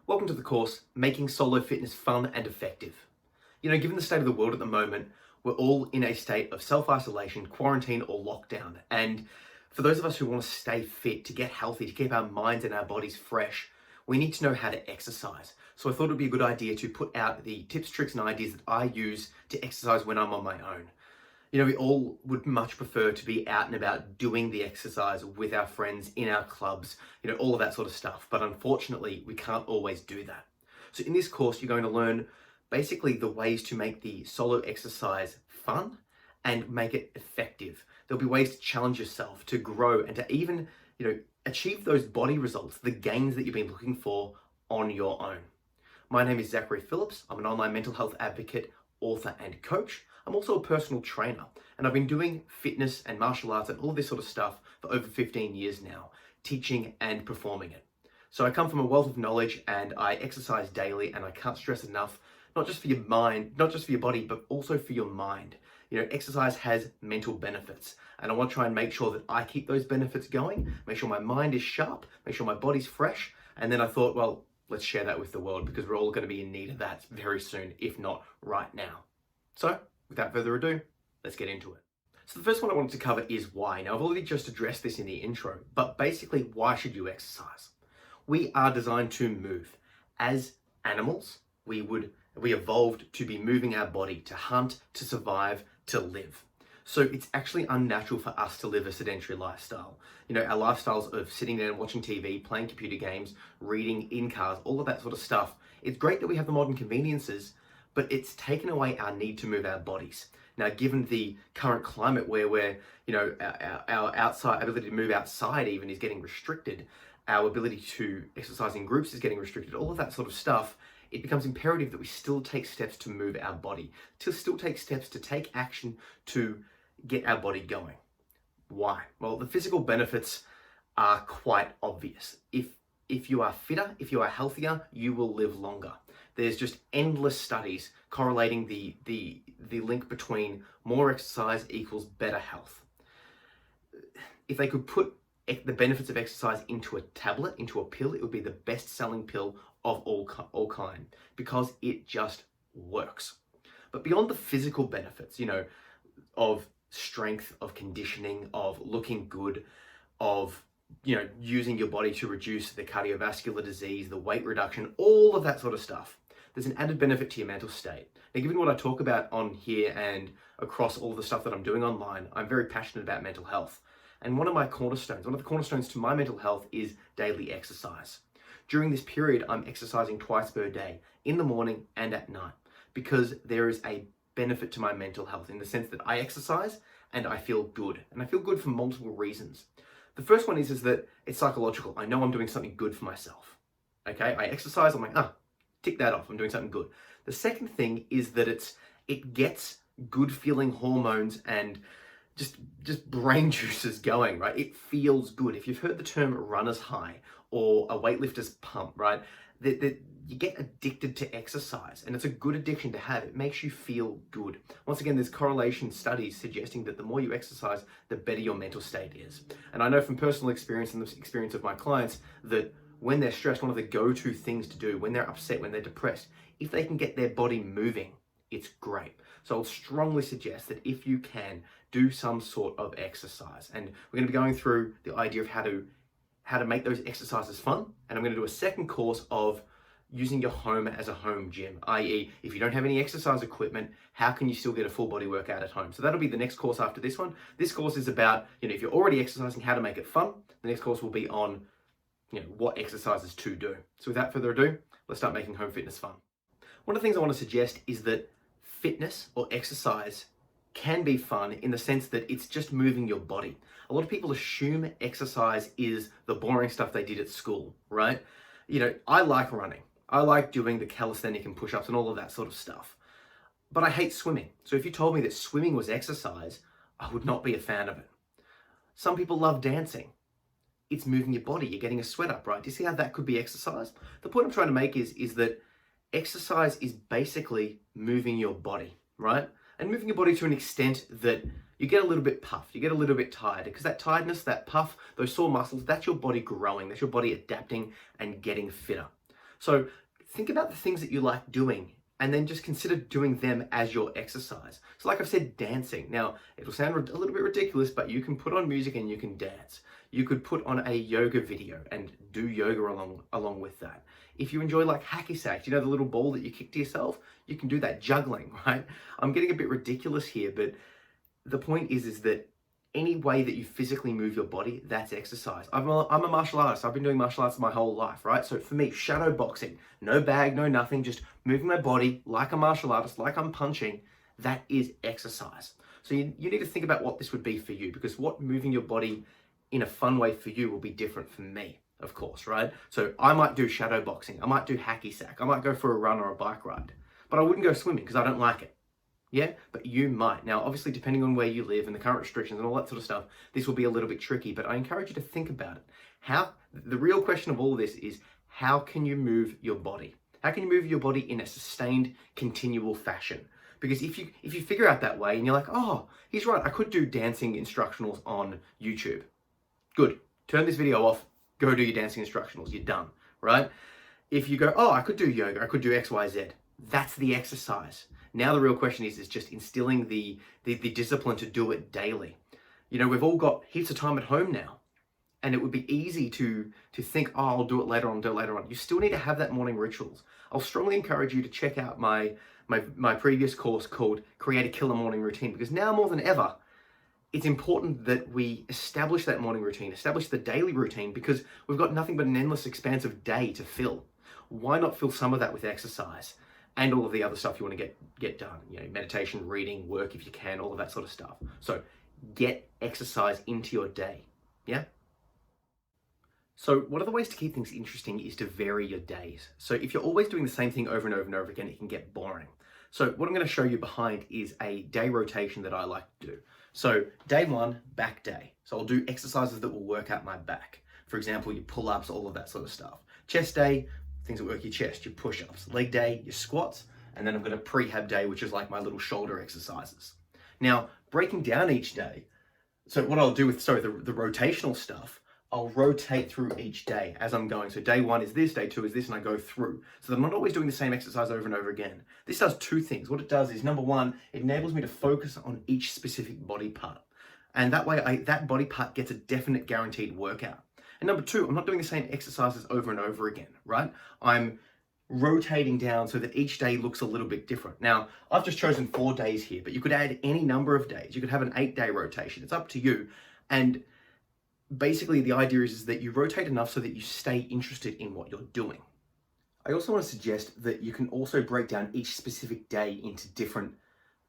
Welcome to the course, Making Solo Fitness Fun and Effective. Given the state of the world at the moment, we're all in a state of self-isolation, quarantine, or lockdown. And for those of us who want to stay fit, to get healthy, to keep our minds and our bodies fresh, we need to know how to exercise. So I thought it would be a good idea to put out the tips, tricks, and ideas that I use to exercise when I'm on my own. We all would much prefer to be out and about doing the exercise with our friends in our clubs, all of that sort of stuff. But unfortunately, we can't always do that. So in this course, you're going to learn basically the ways to make the solo exercise fun and make it effective. There'll be ways to challenge yourself, to grow, and to even, achieve those body results, the gains that you've been looking for on your own. My name is Zachary Phillips. I'm an online mental health advocate, author, and coach. I'm also a personal trainer, and I've been doing fitness and martial arts and all this sort of stuff for over 15 years now, teaching and performing it. So I come from a wealth of knowledge, and I exercise daily, and I can't stress enough, not just for your mind, not just for your body, but also for your mind. Exercise has mental benefits, and I want to try and make sure that I keep those benefits going, make sure my mind is sharp, make sure my body's fresh, and then I thought, well, let's share that with the world because we're all going to be in need of that very soon, if not right now. So, without further ado, let's get into it. So the first one I wanted to cover is why. Now, I've already just addressed this in the intro, but basically, why should you exercise? We are designed to move. As animals, we evolved to be moving our body, to hunt, to survive, to live. So it's actually unnatural for us to live a sedentary lifestyle. Our lifestyles of sitting there and watching TV, playing computer games, reading in cars, all of that sort of stuff. It's great that we have the modern conveniences, but it's taken away our need to move our bodies. Now, given the current climate where our outside ability to move outside even is getting restricted, our ability to exercise in groups is getting restricted, all of that sort of stuff, it becomes imperative that we still take steps to move our body, to still take steps to take action to get our body going. Why? Well, the physical benefits are quite obvious. If you are fitter, if you are healthier, you will live longer. There's just endless studies correlating the link between more exercise equals better health. If they could put the benefits of exercise into a tablet, into a pill, it would be the best-selling pill of all kind, because it just works. But beyond the physical benefits, of strength, of conditioning, of looking good, of using your body to reduce the cardiovascular disease, the weight reduction, all of that sort of stuff, there's an added benefit to your mental state. Now, given what I talk about on here and across all the stuff that I'm doing online, I'm very passionate about mental health. And one of the cornerstones to my mental health is daily exercise. During this period, I'm exercising twice per day, in the morning and at night, because there is a benefit to my mental health in the sense that I exercise and I feel good. And I feel good for multiple reasons. The first one is that it's psychological. I know I'm doing something good for myself. Okay, I exercise, I'm like, tick that off, I'm doing something good. The second thing is that it gets good feeling hormones and just brain juices going, right? It feels good. If you've heard the term runner's high or a weightlifter's pump, right? You get addicted to exercise, and it's a good addiction to have. It makes you feel good. Once again, there's correlation studies suggesting that the more you exercise, the better your mental state is. And I know from personal experience and the experience of my clients that when they're stressed, one of the go-to things to do when they're upset, when they're depressed, if they can get their body moving, it's great. So I'll strongly suggest that if you can, do some sort of exercise. And we're going to be going through the idea of how to make those exercises fun. And I'm going to do a second course of using your home as a home gym, i.e. if you don't have any exercise equipment, how can you still get a full body workout at home? So that'll be the next course after this one. This course is about, if you're already exercising, how to make it fun. The next course will be on, what exercises to do. So without further ado, let's start making home fitness fun. One of the things I want to suggest is that fitness or exercise can be fun in the sense that it's just moving your body. A lot of people assume exercise is the boring stuff they did at school, right? I like running. I like doing the calisthenic and push-ups and all of that sort of stuff. But I hate swimming. So if you told me that swimming was exercise, I would not be a fan of it. Some people love dancing. It's moving your body. You're getting a sweat up, right? Do you see how that could be exercise? The point I'm trying to make is that exercise is basically moving your body, right? And moving your body to an extent that you get a little bit puffed, you get a little bit tired, because that tiredness, that puff, those sore muscles, that's your body growing, that's your body adapting and getting fitter. So think about the things that you like doing and then just consider doing them as your exercise. So like I've said, dancing. Now, it'll sound a little bit ridiculous, but you can put on music and you can dance. You could put on a yoga video and do yoga along with that. If you enjoy like hacky sack, you know, the little ball that you kick to yourself, you can do that. Juggling, right? I'm getting a bit ridiculous here, but the point is that any way that you physically move your body, that's exercise. I'm a martial artist. I've been doing martial arts my whole life, right? So for me, shadow boxing, no bag, no nothing, just moving my body like a martial artist, like I'm punching, that is exercise. So you need to think about what this would be for you, because what moving your body in a fun way for you will be different from me, of course, right? So I might do shadow boxing, I might do hacky sack, I might go for a run or a bike ride, but I wouldn't go swimming because I don't like it. Yeah, but you might. Now, obviously, depending on where you live and the current restrictions and all that sort of stuff, this will be a little bit tricky, but I encourage you to think about it. The real question of all of this is, how can you move your body? How can you move your body in a sustained, continual fashion? Because if you figure out that way and you're like, oh, he's right, I could do dancing instructionals on YouTube. Good. Turn this video off, go do your dancing instructionals, you're done, right? If you go, oh, I could do yoga, I could do X, Y, Z, that's the exercise. Now the real question is just instilling the discipline to do it daily. You know, we've all got heaps of time at home now, and it would be easy to think, oh, I'll do it later on, You still need to have that morning rituals. I'll strongly encourage you to check out my previous course called Create a Killer Morning Routine, because now more than ever, it's important that we establish that morning routine, establish the daily routine, because we've got nothing but an endless expanse of day to fill. Why not fill some of that with exercise? And all of the other stuff you want to get done, you know, meditation, reading, work if you can, all of that sort of stuff. So get exercise into your day, yeah? So one of the ways to keep things interesting is to vary your days. So if you're always doing the same thing over and over and over again, it can get boring. So what I'm going to show you behind is a day rotation that I like to do. So day one, back day. So I'll do exercises that will work out my back. For example, your pull-ups, all of that sort of stuff. Chest day, things that work your chest, your push-ups. Leg day, your squats, and then I've got a prehab day, which is like my little shoulder exercises. Now, breaking down each day, so what I'll do with, the rotational stuff, I'll rotate through each day as I'm going. So day one is this, day two is this, and I go through. So that I'm not always doing the same exercise over and over again. This does two things. What it does is, number one, it enables me to focus on each specific body part. And that way, that body part gets a definite guaranteed workout. And number two, I'm not doing the same exercises over and over again, right? I'm rotating down so that each day looks a little bit different. Now, I've just chosen 4 days here, but you could add any number of days. You could have an 8-day rotation. It's up to you. And basically the idea is that you rotate enough so that you stay interested in what you're doing. I also want to suggest that you can also break down each specific day into different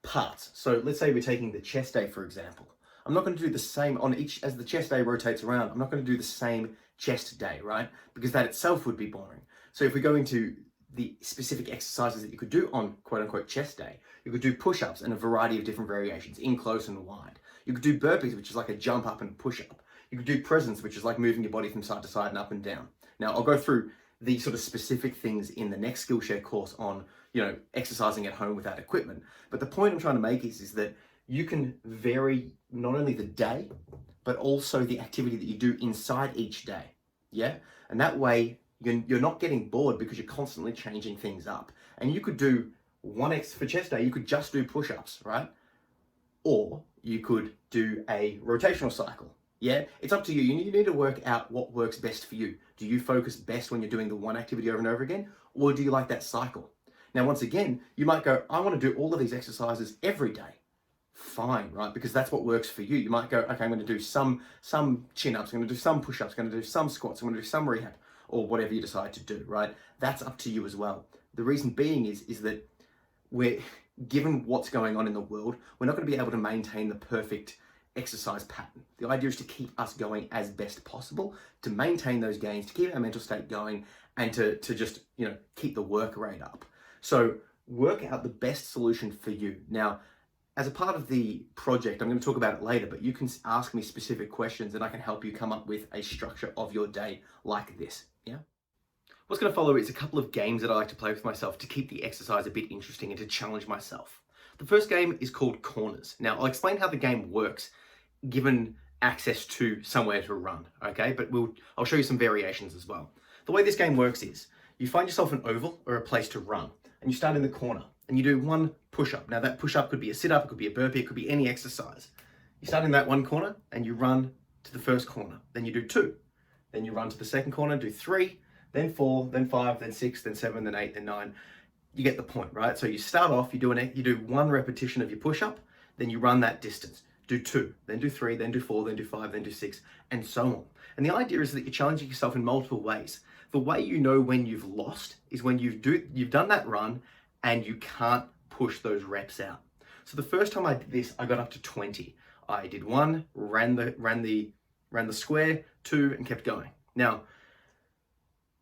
parts. So let's say we're taking the chest day, for example. I'm not going to do the same on each, as the chest day rotates around, I'm not going to do the same chest day, right? Because that itself would be boring. So if we go into the specific exercises that you could do on quote unquote chest day, you could do push-ups and a variety of different variations, in, close and wide. You could do burpees, which is like a jump up and push up. You could do presence, which is like moving your body from side to side and up and down. Now I'll go through the sort of specific things in the next Skillshare course on, you know, exercising at home without equipment. But the point I'm trying to make is that you can vary not only the day, but also the activity that you do inside each day. Yeah? And that way you're not getting bored because you're constantly changing things up. And you could do for chest day, you could just do push-ups, right? Or you could do a rotational cycle. Yeah, it's up to you. You need to work out what works best for you. Do you focus best when you're doing the one activity over and over again? Or do you like that cycle? Now, once again, you might go, I want to do all of these exercises every day. Fine, right? Because that's what works for you. You might go, okay, I'm going to do some chin-ups, I'm going to do some push-ups, I'm going to do some squats, I'm going to do some rehab, or whatever you decide to do, right? That's up to you as well. The reason being is that given what's going on in the world, we're not going to be able to maintain the perfect exercise pattern. The idea is to keep us going as best possible, to maintain those gains, to keep our mental state going, and to just, you know, keep the work rate up. So work out the best solution for you. Now, as a part of the project, I'm going to talk about it later, but you can ask me specific questions and I can help you come up with a structure of your day like this, yeah? What's going to follow is a couple of games that I like to play with myself to keep the exercise a bit interesting and to challenge myself. The first game is called Corners. Now, I'll explain how the game works given access to somewhere to run, okay? But I'll show you some variations as well. The way this game works is you find yourself an oval or a place to run, and you start in the corner and you do one push-up. Now that push-up could be a sit-up, it could be a burpee, it could be any exercise. You start in that one corner and you run to the first corner. Then you do 2. Then you run to the second corner, do 3, then 4, then 5, then 6, then 7, then 8, then 9. You get the point, right? So you start off, you do 1 repetition of your push-up, then you run that distance. Do 2, then do 3, then do 4, then do 5, then do 6, and so on. And the idea is that you're challenging yourself in multiple ways. The way you know when you've lost is when you've done that run and you can't push those reps out. So the first time I did this, I got up to 20. I did 1, ran the square, 2, and kept going. Now,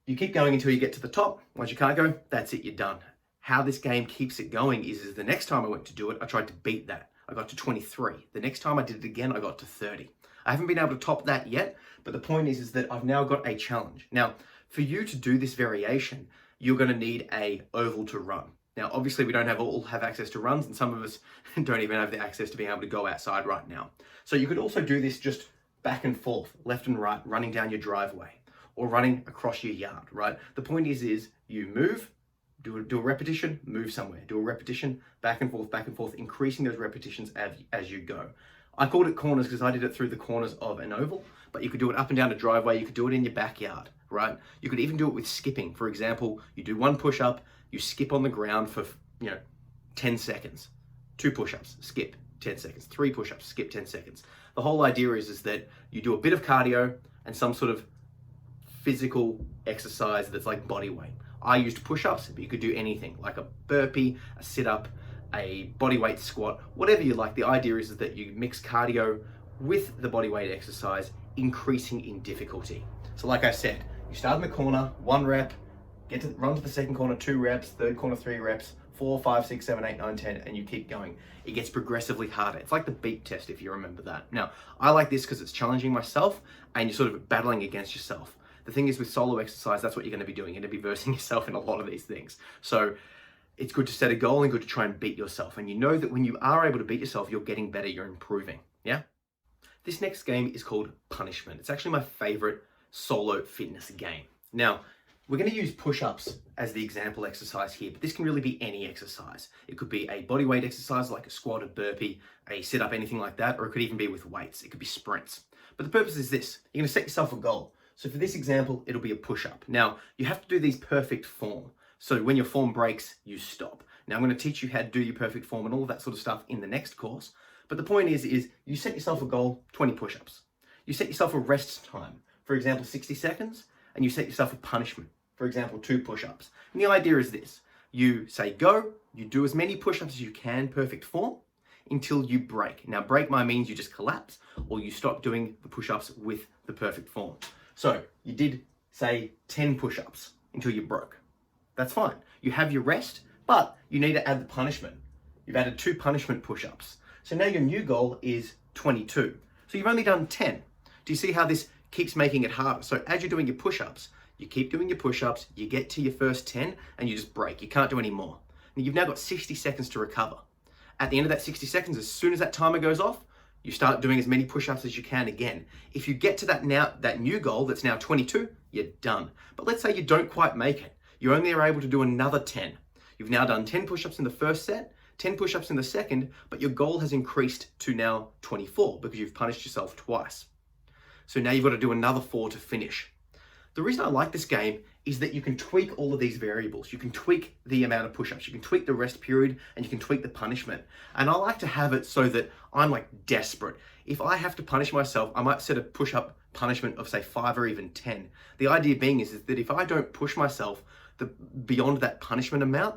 you keep going until you get to the top. Once you can't go, that's it, you're done. How this game keeps it going is the next time I went to do it, I tried to beat that. I got to 23. The next time I did it again, I got to 30. I haven't been able to top that yet, but the point is that I've now got a challenge. Now, for you to do this variation, you're going to need a oval to run. Now, obviously, we don't all have access to runs, and some of us don't even have the access to being able to go outside right now. So you could also do this just back and forth, left and right, running down your driveway or running across your yard, right? The point is you move, do a repetition, move somewhere, do a repetition, back and forth, increasing those repetitions as you go. I called it corners because I did it through the corners of an oval, but you could do it up and down a driveway, you could do it in your backyard, right? You could even do it with skipping. For example, you do 1 push-up, you skip on the ground for 10 seconds, 2 push-ups, skip 10 seconds, 3 push-ups, skip 10 seconds. The whole idea is that you do a bit of cardio and some sort of physical exercise that's like body weight. I used push-ups, but you could do anything like a burpee, a sit-up, a body weight squat, whatever you like. The idea is that you mix cardio with the body weight exercise, increasing in difficulty. So like I said, you start in the corner, 1 rep, run to the second corner, 2 reps, third corner, 3 reps, 4, 5, 6, 7, 8, 9, 10, and you keep going. It gets progressively harder. It's like the beat test, if you remember that. Now, I like this because it's challenging myself and you're sort of battling against yourself. The thing is with solo exercise, that's what you're going to be doing. You're going to be versing yourself in a lot of these things. So it's good to set a goal and good to try and beat yourself. And you know that when you are able to beat yourself, you're getting better, you're improving. Yeah? This next game is called Punishment. It's actually my favorite solo fitness game. Now, we're going to use push-ups as the example exercise here, but this can really be any exercise. It could be a bodyweight exercise like a squat, a burpee, a sit-up, anything like that, or it could even be with weights. It could be sprints. But the purpose is this. You're going to set yourself a goal. So for this example, it'll be a push-up. Now, you have to do these perfect form. So when your form breaks, you stop. Now, I'm going to teach you how to do your perfect form and all of that sort of stuff in the next course. But the point is you set yourself a goal, 20 push-ups. You set yourself a rest time, for example, 60 seconds, and you set yourself a punishment, for example, 2 push-ups. And the idea is this. You say go, you do as many push-ups as you can, perfect form, until you break. Now, break means you just collapse or you stop doing the push-ups with the perfect form. So you did, say, 10 push-ups until you broke. That's fine. You have your rest, but you need to add the punishment. You've added 2 punishment push-ups. So now your new goal is 22. So you've only done 10. Do you see how this keeps making it harder? So as you're doing your push-ups, you keep doing your push-ups, you get to your first 10, and you just break. You can't do any more. And you've now got 60 seconds to recover. At the end of that 60 seconds, as soon as that timer goes off, you start doing as many push-ups as you can again. If you get to that new goal that's now 22, you're done. But let's say you don't quite make it. You only are able to do another 10. You've now done 10 push-ups in the first set, 10 push-ups in the second, but your goal has increased to now 24 because you've punished yourself twice. So now you've got to do another 4 to finish. The reason I like this game is that you can tweak all of these variables. You can tweak the amount of push-ups, you can tweak the rest period, and you can tweak the punishment. And I like to have it so that I'm like desperate. If I have to punish myself, I might set a push-up punishment of say 5 or even 10. The idea being is that if I don't push myself beyond that punishment amount,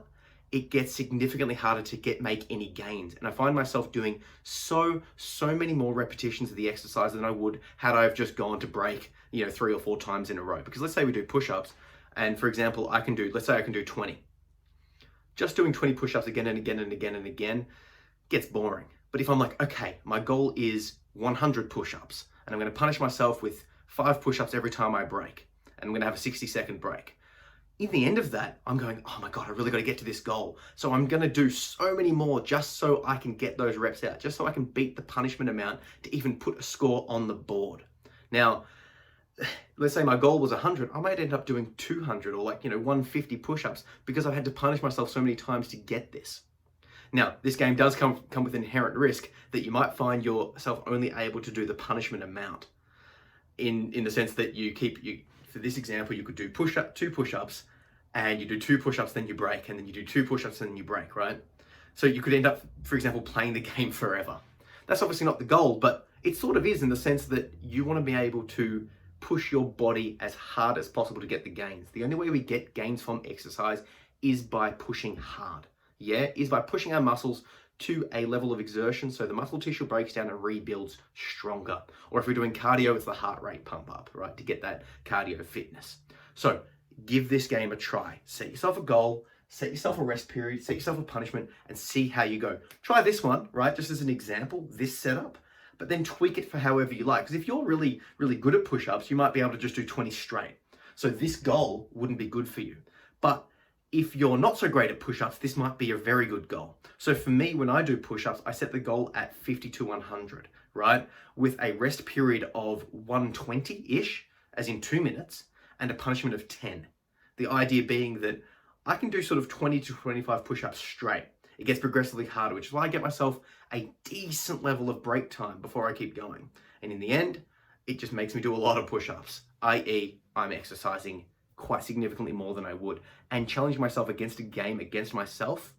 it gets significantly harder to make any gains. And I find myself doing so many more repetitions of the exercise than I would had I have just gone to break, 3 or 4 times in a row. Because let's say we do push-ups, and for example, let's say I can do 20. Just doing 20 push-ups again and again and again and again gets boring. But if I'm like, okay, my goal is 100 push-ups, and I'm going to punish myself with 5 push-ups every time I break, and I'm going to have a 60-second break. In the end of that, I'm going, oh my God, I really got to get to this goal. So I'm going to do so many more just so I can get those reps out, just so I can beat the punishment amount to even put a score on the board. Now, let's say my goal was 100, I might end up doing 200 or 150 push-ups because I've had to punish myself so many times to get this. Now, this game does come with inherent risk that you might find yourself only able to do the punishment amount in the sense that for this example, you could do two push-ups and you do 2 push-ups, then you break, and then you do 2 push-ups and then you break, right? So you could end up, for example, playing the game forever. That's obviously not the goal, but it sort of is in the sense that you want to be able to push your body as hard as possible to get the gains. The only way we get gains from exercise is by pushing hard. Is by pushing our muscles to a level of exertion so the muscle tissue breaks down and rebuilds stronger. Or if we're doing cardio, it's the heart rate pump up, right, to get that cardio fitness. So give this game a try. Set yourself a goal, set yourself a rest period, set yourself a punishment, and see how you go. Try this one, right, just as an example, this setup, but then tweak it for however you like. Because if you're really, really good at push-ups, you might be able to just do 20 straight. So this goal wouldn't be good for you. But if you're not so great at push-ups, this might be a very good goal. So for me, when I do push-ups, I set the goal at 50 to 100, right? With a rest period of 120-ish, as in 2 minutes, and a punishment of 10. The idea being that I can do sort of 20 to 25 push-ups straight. It gets progressively harder, which is why I get myself a decent level of break time before I keep going. And in the end, it just makes me do a lot of push-ups, i.e. I'm exercising quite significantly more than I would, and challenging myself against a game against myself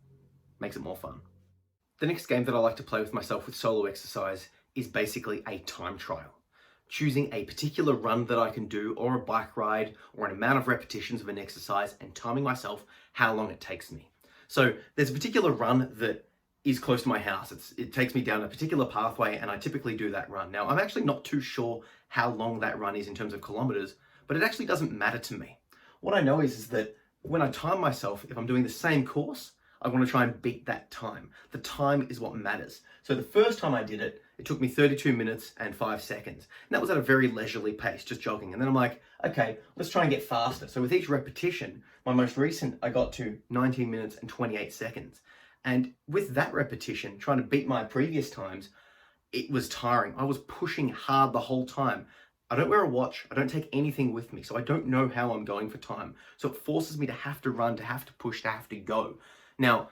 makes it more fun. The next game that I like to play with myself with solo exercise is basically a time trial. Choosing a particular run that I can do, or a bike ride, or an amount of repetitions of an exercise, and timing myself how long it takes me. So there's a particular run that is close to my house. It takes me down a particular pathway, and I typically do that run. Now, I'm actually not too sure how long that run is in terms of kilometers, but it actually doesn't matter to me. What I know is that when I time myself, if I'm doing the same course, I want to try and beat that time. The time is what matters. So the first time I did it, it took me 32 minutes and 5 seconds. And that was at a very leisurely pace, just jogging. And then I'm like, okay, let's try and get faster. So with each repetition, my most recent, I got to 19 minutes and 28 seconds. And with that repetition, trying to beat my previous times, it was tiring. I was pushing hard the whole time. I don't wear a watch, I don't take anything with me, so I don't know how I'm going for time. So it forces me to have to run, to have to push, to have to go. Now,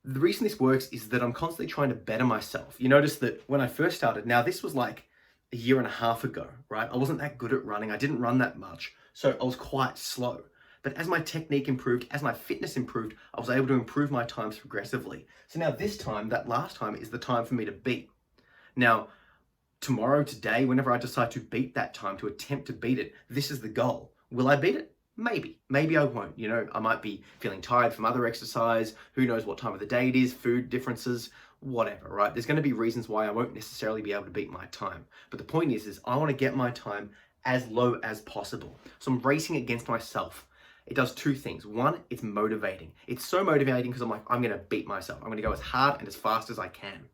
the reason this works is that I'm constantly trying to better myself. You notice that when I first started, now this was like a year and a half ago, right? I wasn't that good at running, I didn't run that much, so I was quite slow. But as my technique improved, as my fitness improved, I was able to improve my times progressively. So now this time, that last time, is the time for me to beat. Now, tomorrow, today, whenever I decide to beat that time, to attempt to beat it, this is the goal. Will I beat it? Maybe. Maybe I won't. You know, I might be feeling tired from other exercise. Who knows what time of the day it is, food differences, whatever, right? There's going to be reasons why I won't necessarily be able to beat my time. But the point is I want to get my time as low as possible. So I'm racing against myself. It does 2 things. One, it's motivating. It's so motivating because I'm like, I'm going to beat myself. I'm going to go as hard and as fast as I can.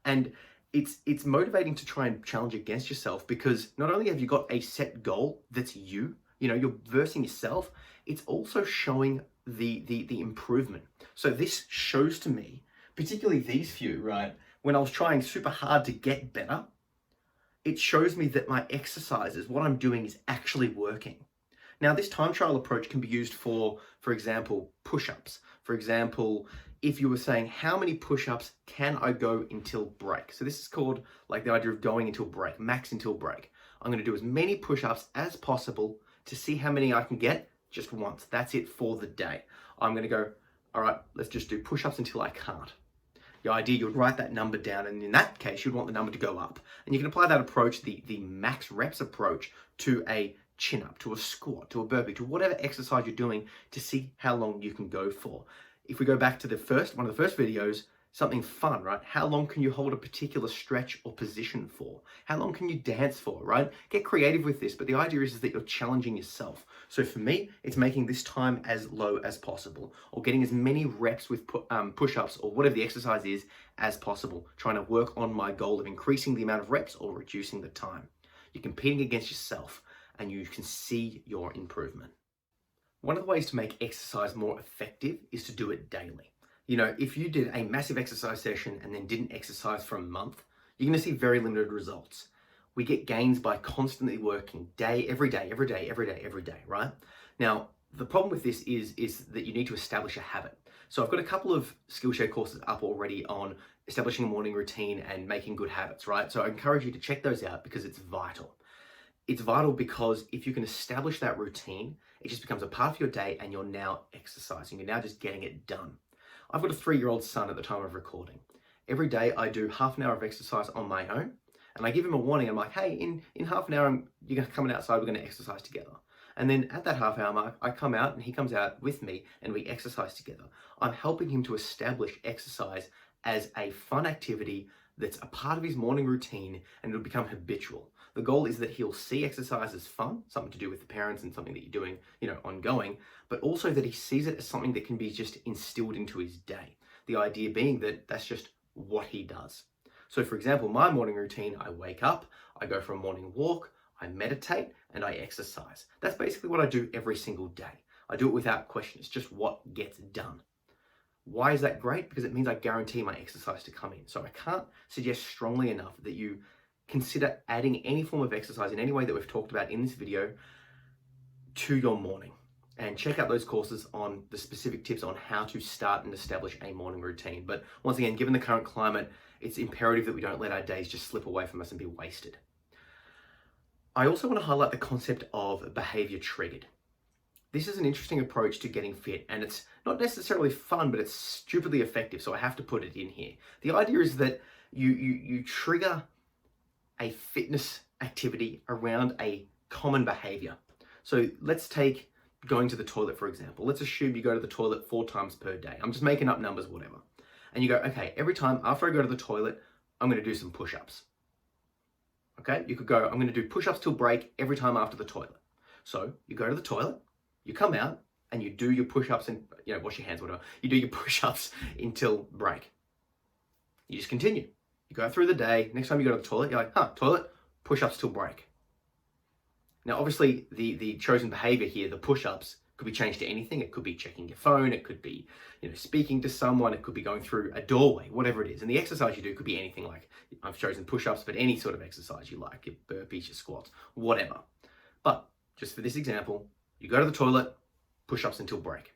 And it's motivating to try and challenge against yourself, because not only have you got a set goal that's you know, you're versing yourself, it's also showing the improvement. So this shows to me, particularly these few, right, when I was trying super hard to get better, it shows me that my exercises, what I'm doing, is actually working. Now, this time trial approach can be used for example, push-ups. For example, if you were saying, how many push-ups can I go until break? So this is called like the idea of going until break, max until break. I'm going to do as many push-ups as possible to see how many I can get just once. That's it for the day. I'm going to go, all right, let's just do push-ups until I can't. The idea, you'd write that number down, and in that case, you'd want the number to go up. And you can apply that approach, the max reps approach, to a chin-up, to a squat, to a burpee, to whatever exercise you're doing, to see how long you can go for. If we go back to one of the first videos, something fun, right? How long can you hold a particular stretch or position for? How long can you dance for, right? Get creative with this, but the idea is that you're challenging yourself. So for me, it's making this time as low as possible, or getting as many reps with push-ups or whatever the exercise is as possible, trying to work on my goal of increasing the amount of reps or reducing the time. You're competing against yourself, and you can see your improvement. One of the ways to make exercise more effective is to do it daily. You know, if you did a massive exercise session and then didn't exercise for a month, you're going to see very limited results. We get gains by constantly working every day, right? Now, the problem with this is that you need to establish a habit. So I've got a couple of Skillshare courses up already on establishing a morning routine and making good habits, right? So I encourage you to check those out because it's vital. It's vital because if you can establish that routine, it just becomes a part of your day and you're now exercising. You're now just getting it done. I've got a 3-year-old son at the time of recording. Every day I do half an hour of exercise on my own, and I give him a warning. I'm like, hey, in half an hour, you're going to come outside, we're going to exercise together. And then at that half hour mark, I come out and he comes out with me and we exercise together. I'm helping him to establish exercise as a fun activity that's a part of his morning routine, and it'll become habitual. The goal is that he'll see exercise as fun, something to do with the parents and something that you're doing, ongoing, but also that he sees it as something that can be just instilled into his day. The idea being that that's just what he does. So for example, my morning routine, I wake up, I go for a morning walk, I meditate, and I exercise. That's basically what I do every single day. I do it without question. It's just what gets done. Why is that great? Because it means I guarantee my exercise to come in. So I can't suggest strongly enough that you consider adding any form of exercise in any way that we've talked about in this video to your morning. And check out those courses on the specific tips on how to start and establish a morning routine. But once again, given the current climate, it's imperative that we don't let our days just slip away from us and be wasted. I also want to highlight the concept of behavior triggered. This is an interesting approach to getting fit, and it's not necessarily fun, but it's stupidly effective, so I have to put it in here. The idea is that you trigger a fitness activity around a common behavior. So let's take going to the toilet, for example. Let's assume you go to the toilet 4 times per day. I'm just making up numbers, whatever. And you go, okay, every time after I go to the toilet, I'm going to do some push-ups. Okay, you could go, I'm going to do push-ups till break every time after the toilet. So you go to the toilet, you come out, and you do your push-ups and, wash your hands, whatever. You do your push-ups until break. You just continue. You go through the day. Next time you go to the toilet, you're like, toilet, push-ups till break. Now, obviously, the chosen behavior here, the push-ups, could be changed to anything. It could be checking your phone. It could be, speaking to someone. It could be going through a doorway, whatever it is. And the exercise you do could be anything, like I've chosen push-ups, but any sort of exercise you like, your burpees, your squats, whatever. But just for this example, you go to the toilet, push-ups until break.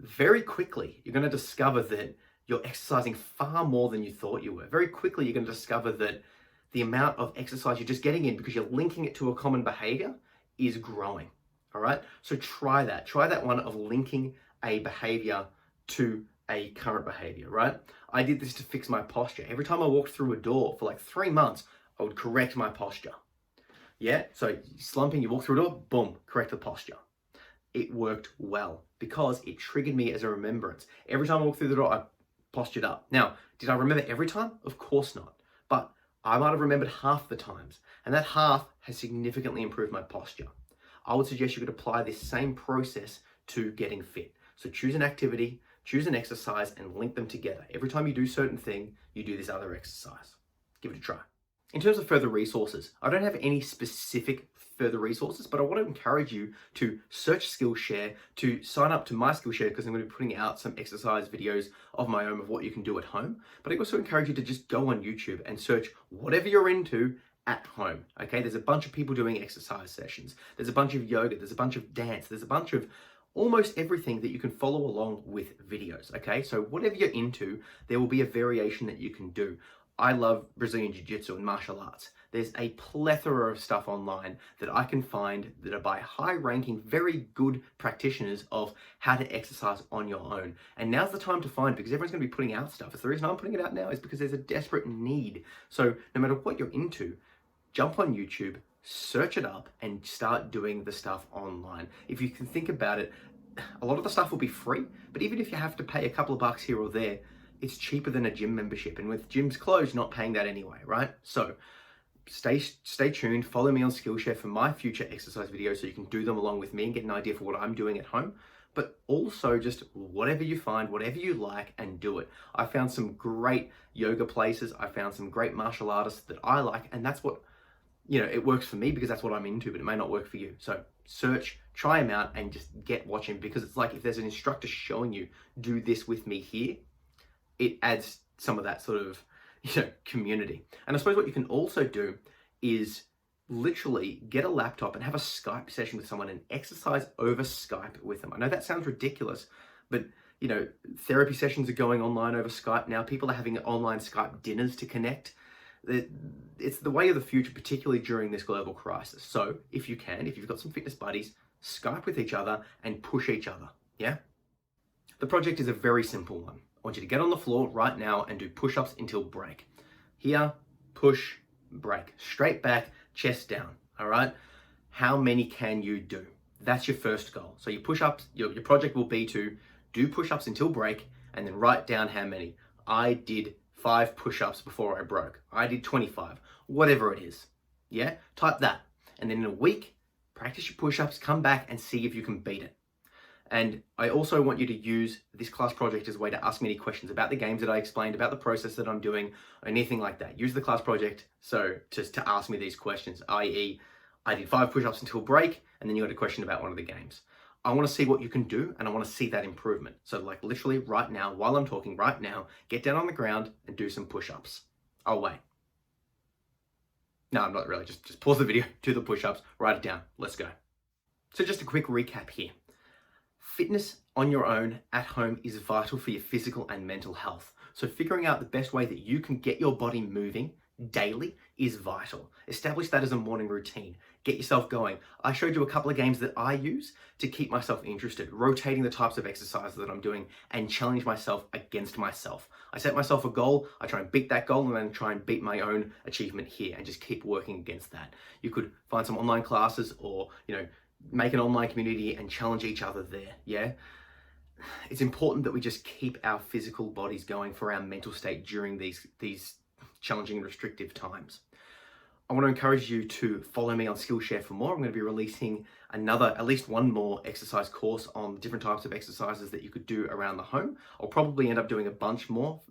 Very quickly, you're going to discover that you're exercising far more than you thought you were. Very quickly, you're going to discover that the amount of exercise you're just getting in because you're linking it to a common behavior is growing. All right. So try that. Try that one of linking a behavior to a current behavior, right? I did this to fix my posture. Every time I walked through a door for like 3 months, I would correct my posture. Yeah. So slumping, you walk through a door, boom, correct the posture. It worked well because it triggered me as a remembrance. Every time I walked through the door, I postured up. Now, did I remember every time? Of course not. But I might have remembered half the times, and that half has significantly improved my posture. I would suggest you could apply this same process to getting fit. So choose an activity, choose an exercise, and link them together. Every time you do certain thing, you do this other exercise. Give it a try. In terms of further resources, I don't have any specific further resources, but I want to encourage you to search Skillshare, to sign up to my Skillshare, because I'm going to be putting out some exercise videos of my own of what you can do at home. But I also encourage you to just go on YouTube and search whatever you're into at home. Okay, there's a bunch of people doing exercise sessions. There's a bunch of yoga. There's a bunch of dance. There's a bunch of almost everything that you can follow along with videos. Okay, so whatever you're into, there will be a variation that you can do. I love Brazilian Jiu-Jitsu and martial arts. There's a plethora of stuff online that I can find that are by high-ranking, very good practitioners of how to exercise on your own. And now's the time to find, because everyone's going to be putting out stuff. It's the reason I'm putting it out now is because there's a desperate need. So no matter what you're into, jump on YouTube, search it up, and start doing the stuff online. If you can think about it, a lot of the stuff will be free, but even if you have to pay a couple of bucks here or there, it's cheaper than a gym membership. And with gyms closed, not paying that anyway, right? So stay tuned, follow me on Skillshare for my future exercise videos so you can do them along with me and get an idea for what I'm doing at home. But also just whatever you find, whatever you like, and do it. I found some great yoga places. I found some great martial artists that I like, and that's what, it works for me because that's what I'm into, but it may not work for you. So search, try them out, and just get watching, because it's like if there's an instructor showing you, do this with me here, it adds some of that sort of, community. And I suppose what you can also do is literally get a laptop and have a Skype session with someone and exercise over Skype with them. I know that sounds ridiculous, but you know, therapy sessions are going online over Skype now. People are having online Skype dinners to connect. It's the way of the future, particularly during this global crisis. So if you can, if you've got some fitness buddies, Skype with each other and push each other, yeah? The project is a very simple one. I want you to get on the floor right now and do push-ups until break. Here, push, break. Straight back, chest down, all right? How many can you do? That's your first goal. So your push-ups, your project will be to do push-ups until break and then write down how many. I did 5 push-ups before I broke. I did 25, whatever it is, yeah? Type that. And then in a week, practice your push-ups, come back and see if you can beat it. And I also want you to use this class project as a way to ask me any questions about the games that I explained, about the process that I'm doing, or anything like that. Use the class project so just to ask me these questions, i.e. I did 5 push-ups until break, and then you got a question about one of the games. I want to see what you can do, and I want to see that improvement. So like literally right now, while I'm talking right now, get down on the ground and do some push-ups. I'll wait. No, I'm not really. Just pause the video, do the push-ups, write it down. Let's go. So just a quick recap here. Fitness on your own at home is vital for your physical and mental health. So figuring out the best way that you can get your body moving daily is vital. Establish that as a morning routine. Get yourself going. I showed you a couple of games that I use to keep myself interested, rotating the types of exercises that I'm doing and challenge myself against myself. I set myself a goal, I try and beat that goal and then try and beat my own achievement here and just keep working against that. You could find some online classes or, you know, make an online community and challenge each other there, yeah? It's important that we just keep our physical bodies going for our mental state during these challenging and restrictive times. I want to encourage you to follow me on Skillshare for more. I'm going to be releasing at least one more exercise course on different types of exercises that you could do around the home. I'll probably end up doing a bunch more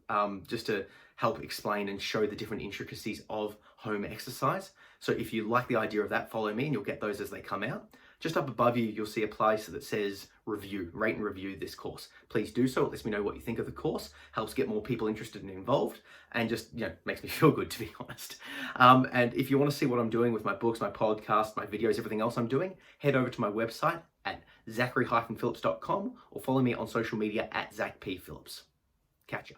just to help explain and show the different intricacies of home exercise. So if you like the idea of that, follow me and you'll get those as they come out. Just up above you, you'll see a place that says review, rate and review this course. Please do so. It lets me know what you think of the course, helps get more people interested and involved, and just, you know, makes me feel good, to be honest. And if you want to see what I'm doing with my books, my podcast, my videos, everything else I'm doing, head over to my website at zachary-phillips.com or follow me on social media at ZachPPhillips. Catch ya.